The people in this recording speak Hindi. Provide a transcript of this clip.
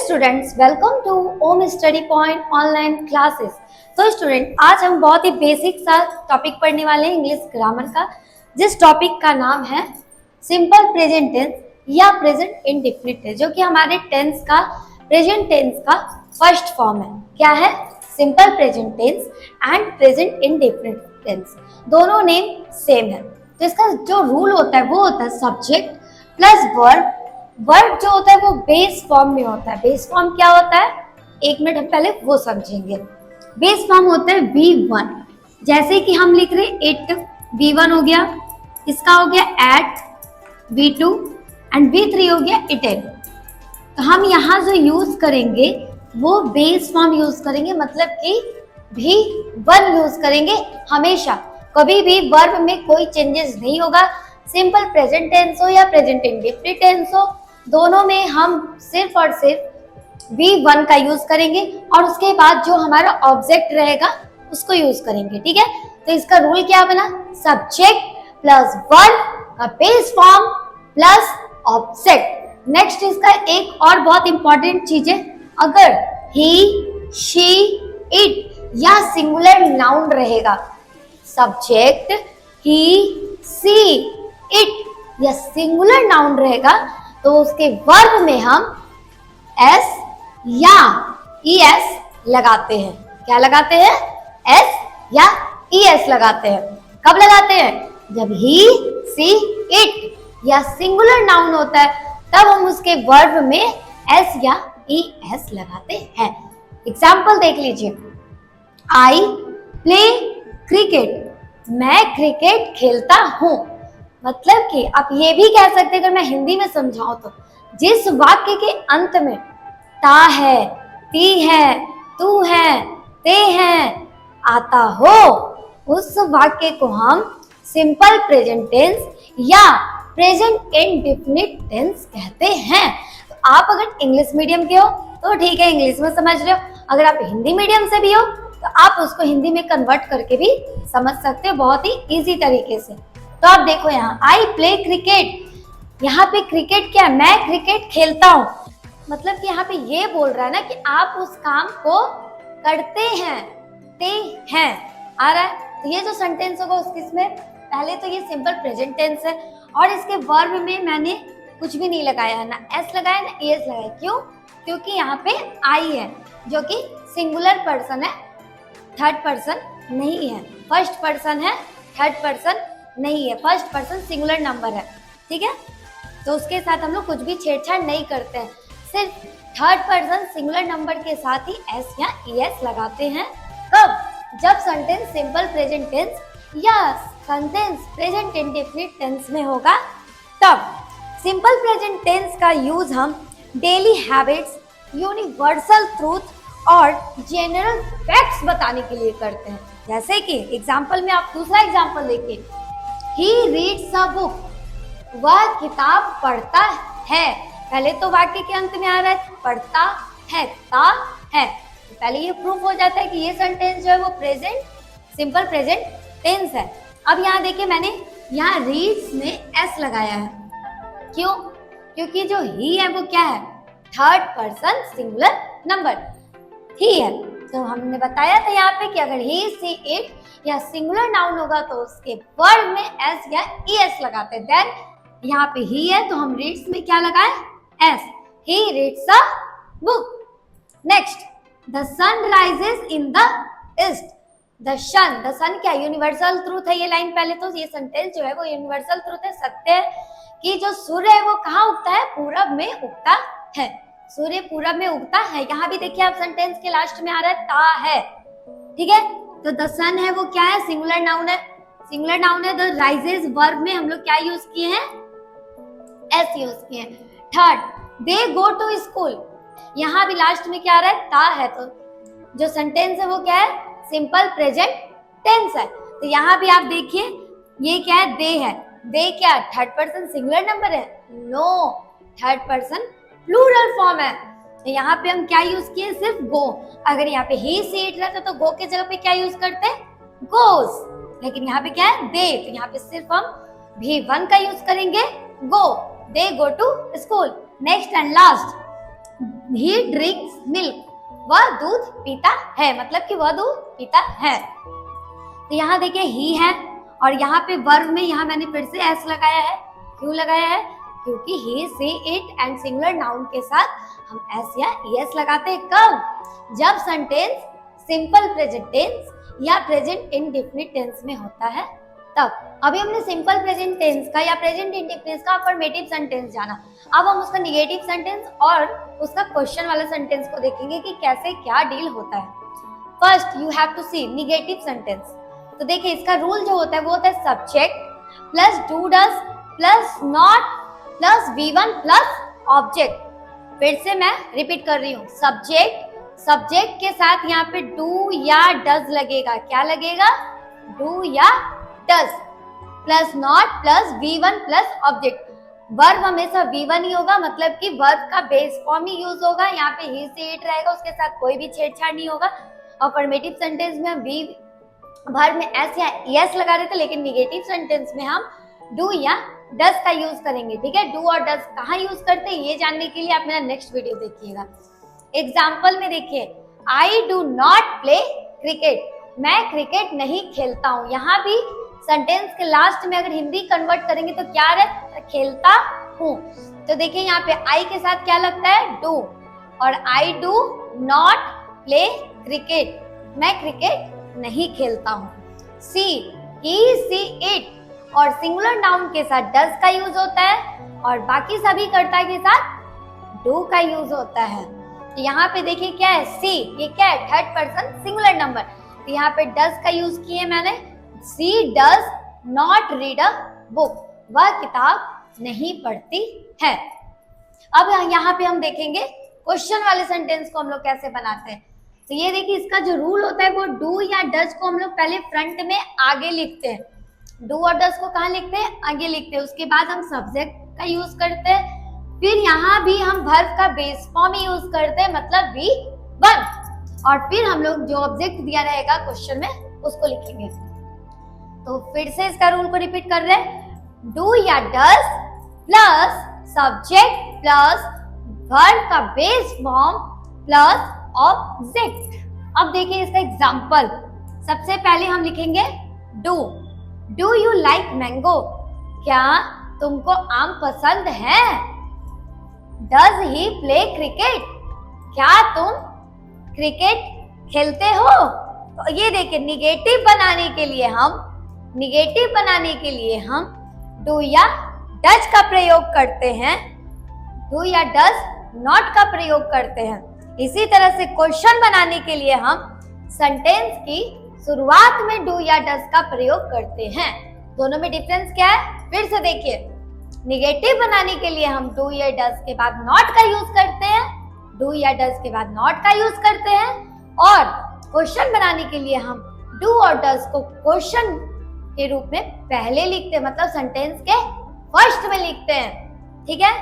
Students, welcome to Om study point online classes. तो स्टूडेंट, आज हम बहुत ही बेसिक सा टॉपिक पढ़ने वाले हैं इंग्लिश ग्रामर का, जिस टॉपिक का नाम है सिंपल प्रेजेंट टेंस या प्रेजेंट इंडेफिनिट टेंस, जो कि हमारे टेंस का प्रेजेंट टेंस का फर्स्ट फॉर्म है। क्या है? Simple present tense and present indefinite tense, दोनों नेम सेम है। तो इसका जो रूल होता है वो होता है सब्जेक्ट प्लस वर्ब। वर्ब जो होता है वो बेस फॉर्म में होता है। बेस फॉर्म क्या होता है, एक मिनट हम पहले वो समझेंगे। बेस फॉर्म होता है V1, जैसे कि हम लिख रहे इट, V1 हो गया, इसका हो गया एट, V2 एंड V3 हो गया इटेन। तो हम यहाँ जो यूज करेंगे वो बेस फॉर्म यूज करेंगे, मतलब कि V1 यूज करेंगे हमेशा। कभी भी वर्ब में कोई चेंजेस नहीं होगा। सिंपल प्रेजेंट टेंस हो या प्रेजेंट इंडेफिनिट टेंस हो, दोनों में हम सिर्फ और सिर्फ V1 का यूज करेंगे और उसके बाद जो हमारा ऑब्जेक्ट रहेगा उसको यूज करेंगे। ठीक है, तो इसका रूल क्या बना? सब्जेक्ट प्लस वर्ब का base form plus object. Next इसका एक और बहुत इंपॉर्टेंट चीज है, अगर ही, शी, इट या सिंगुलर नाउन रहेगा, सब्जेक्ट ही, सी, इट या सिंगुलर नाउन रहेगा, तो उसके वर्ब में हम एस या ईएस लगाते हैं। क्या लगाते हैं? एस या ईएस लगाते हैं। कब लगाते हैं? जब ही, सी, इट या सिंगुलर नाउन होता है, तब हम उसके वर्ब में एस या ईएस लगाते हैं। एग्जाम्पल देख लीजिए, आई प्ले क्रिकेट, मैं क्रिकेट खेलता हूं। मतलब कि आप ये भी कह सकते हैं, अगर मैं हिंदी में समझाऊं तो, जिस वाक्य के अंत में ता है, ती है, तू है, ते है आता हो, उस वाक्य को हम सिंपल प्रेजेंट टेंस या प्रेजेंट इंडेफिनिट टेंस कहते हैं। तो आप अगर इंग्लिश मीडियम के हो तो ठीक है, इंग्लिश में समझ रहे हो। अगर आप हिंदी मीडियम से भी हो तो आप उसको हिंदी में कन्वर्ट करके भी समझ सकते हो बहुत ही इजी तरीके से। तो आप देखो यहाँ, आई प्ले क्रिकेट, यहाँ पे क्रिकेट क्या है? मैं क्रिकेट खेलता हूँ। मतलब कि यहाँ पे ये बोल रहा है ना कि आप उस काम को करते हैं, ते हैं। आ रहा है? तो ये जो सेंटेंस होगा उसमें पहले तो ये सिंपल प्रेजेंट टेंस है और इसके वर्ब में मैंने कुछ भी नहीं लगाया है, ना एस लगाया ना एस लगाया। क्यों? क्योंकि यहाँ पे आई है जो कि सिंगुलर पर्सन है, थर्ड पर्सन नहीं है। फर्स्ट पर्सन है, थर्ड पर्सन नहीं है। फर्स्ट पर्सन सिंगुलर नंबर है। ठीक है, तो उसके साथ हम लोग कुछ भी छेड़छाड़ नहीं करते हैं, सिर्फ थर्ड पर्सन सिंगुलर नंबर के साथ ही एस या ईएस लगाते हैं। कब? जब सेंटेंस सिंपल प्रेजेंट टेंस या सेंटेंस प्रेजेंट इंडेफिनिट टेंस में होगा तब। सिंपल प्रेजेंट टेंस का यूज हम डेली हैबिट्स, यूनिवर्सल ट्रूथ और जनरल फैक्ट्स बताने के लिए करते हैं। जैसे कि एग्जाम्पल में आप दूसरा एग्जाम्पल देखिए, ही रीड्स अ बुक, वह किताब पढ़ता है। पहले तो वाक्य के अंत में आ रहा है पढ़ता है, ता है, तो पहले ये प्रूफ हो जाता है कि ये सेंटेंस जो है वो प्रेजेंट सिंपल प्रेजेंट टेंस है। अब यहाँ देखिए, मैंने यहाँ रीड्स में एस लगाया है। क्यों? क्योंकि जो ही है वो क्या है? थर्ड पर्सन सिंगुलर नंबर ही है। तो हमने बताया था यहाँ पे कि अगर ही, सी, इट या सिंगुलर नाउन होगा तो उसके वर्ब में एस या ईएस लगाते हैं। देन यहाँ पे ही है तो हम रीड्स में क्या लगाए? S. He reads a book. Next, the sun rises in the east. The sun क्या? यूनिवर्सल ट्रूथ है ये लाइन। पहले तो ये सेंटेंस जो है वो यूनिवर्सल ट्रूथ है, सत्य है कि जो सूर्य है वो कहाँ उगता है? पूरब में उगता है। सूर्य पूरब में उगता है। यहाँ भी देखिए आप, सेंटेंस के लास्ट में आ रहा है ता है। ठीक है, तो द सन है वो क्या है? सिंगुलर नाउन है। सिंगुलर नाउन है। द राइजेस वर्ब में हम लोग क्या यूज किए हैं? एस यूज किए हैं। Third, they go to school, यहाँ भी लास्ट में क्या आ रहा है? ता है। तो जो सेंटेंस है वो क्या है? सिंपल प्रेजेंट टेंस है। तो यहाँ भी आप देखिए, ये क्या है? दे है। दे क्या? थर्ड पर्सन सिंगुलर नंबर है? No, third person plural form है। तो यहाँ पे हम क्या यूज किए? सिर्फ गो। अगर यहाँ पे ही, सी, इट रहता तो गो के जगह पे क्या यूज करते? गोस। लेकिन यहाँ पे क्या है? दे। तो यहाँ पे सिर्फ हम V1 का यूज करेंगे, go. They go to school. Next and last, he drinks milk, वह दूध पीता है, मतलब कि वह दूध पीता है। तो यहाँ देखिए ही है और यहाँ पे वर्ब में यहाँ मैंने फिर से एस लगाया है। क्यों लगाया है? क्योंकि ही, सी, इट एंड सिंगुलर नाउन के साथ हम एस या ईएस लगाते हैं। कब? जब सेंटेंस सिंपल प्रेजेंट टेंस या प्रेजेंट इंडेफिनिट टेंस में होता है तब। अभी हमने सिंपल प्रेजेंट टेंस का या प्रेजेंट इंडेफिनिट का अफर्मेटिव सेंटेंस जाना। अब हम उसका निगेटिव सेंटेंस और उसका क्वेश्चन वाला सेंटेंस को देखेंगे कि कैसे क्या डील होता है। First you have to see negative sentence. तो देखिए इसका रूल जो होता है वो होता है subject plus do does plus not plus V1 plus object. फिर से मैं रिपीट कर रही हूँ, सब्जेक्ट के साथ यहाँ पे डू या डज लगेगा। क्या लगेगा? डू या does plus not plus V1 plus object. Verb हमेशा V1 ही होगा, मतलब कि वर्ब का बेस फॉर्म ही यूज होगा। यहाँ पे ही से इट रहेगा, उसके साथ कोई भी छेड़छाड़ नहीं होगा। अफर्मेटिव सेंटेंस में हम वर्ब में एस या एस लगा रहे थे, लेकिन निगेटिव सेंटेंस में हम डू या डज का यूज करेंगे। ठीक है, डू और डज कहाँ यूज करते हैं ये जानने के लिए आप मेरा नेक्स्ट वीडियो देखिएगा। एग्जाम्पल में देखिए, I do not play cricket, मैं क्रिकेट नहीं खेलता हूँ। यहाँ भी सेंटेंस के लास्ट में अगर हिंदी कन्वर्ट करेंगे तो क्या रहे? खेलता हूँ। तो देखिए यहाँ पे आई के साथ क्या लगता है? डू, और I do not play cricket, मैं क्रिकेट नहीं खेलता हूँ। सी, ही, सी, इट और सिंगुलर नाउन के साथ डज का यूज होता है और बाकी सभी कर्ता के साथ डू का यूज होता है। तो यहाँ पे देखिए क्या है? सी, ये क्या है? Third person singular number. तो यहाँ पे डज का यूज किए मैंने। She does not read a book, वह किताब नहीं पढ़ती है। अब यहाँ पे हम देखेंगे क्वेश्चन वाले सेंटेंस को हम लोग कैसे बनाते हैं। तो ये देखिए इसका जो रूल होता है वो डू या डज को हम लोग पहले फ्रंट में आगे लिखते हैं। डू और डज को कहाँ लिखते हैं? आगे लिखते हैं। उसके बाद हम सब्जेक्ट का यूज करते हैं। फिर यहाँ भी हम वर्ब का बेस फॉर्म ही यूज करते हैं, मतलब V1, और फिर हम लोग जो ऑब्जेक्ट दिया रहेगा क्वेश्चन में उसको लिखेंगे। तो फिर से इसका रूल को रिपीट कर रहे हैं, डू या does plus subject plus verb का बेस फॉर्म प्लस ऑब्जेक्ट। अब देखिए इसका एग्जांपल। सबसे पहले हम लिखेंगे डू यू लाइक मैंगो, क्या तुमको आम पसंद है? डज ही प्ले क्रिकेट, क्या तुम क्रिकेट खेलते हो? तो ये देखिए निगेटिव बनाने के लिए हम डू या डज का प्रयोग करते हैं, डू या डज नॉट का प्रयोग करते हैं। इसी तरह से क्वेश्चन बनाने के लिए हम सेंटेंस की शुरुआत में डू या डज का प्रयोग करते हैं। दोनों में डिफरेंस क्या है? फिर से देखिए, निगेटिव बनाने के लिए हम डू या डज के बाद नॉट का यूज करते हैं, डू या डज के बाद नॉट का यूज करते हैं, और क्वेश्चन बनाने के लिए हम डू और डज को क्वेश्चन के रूप में पहले लिखते हैं, मतलब सेंटेंस के फर्स्ट में लिखते हैं। ठीक है।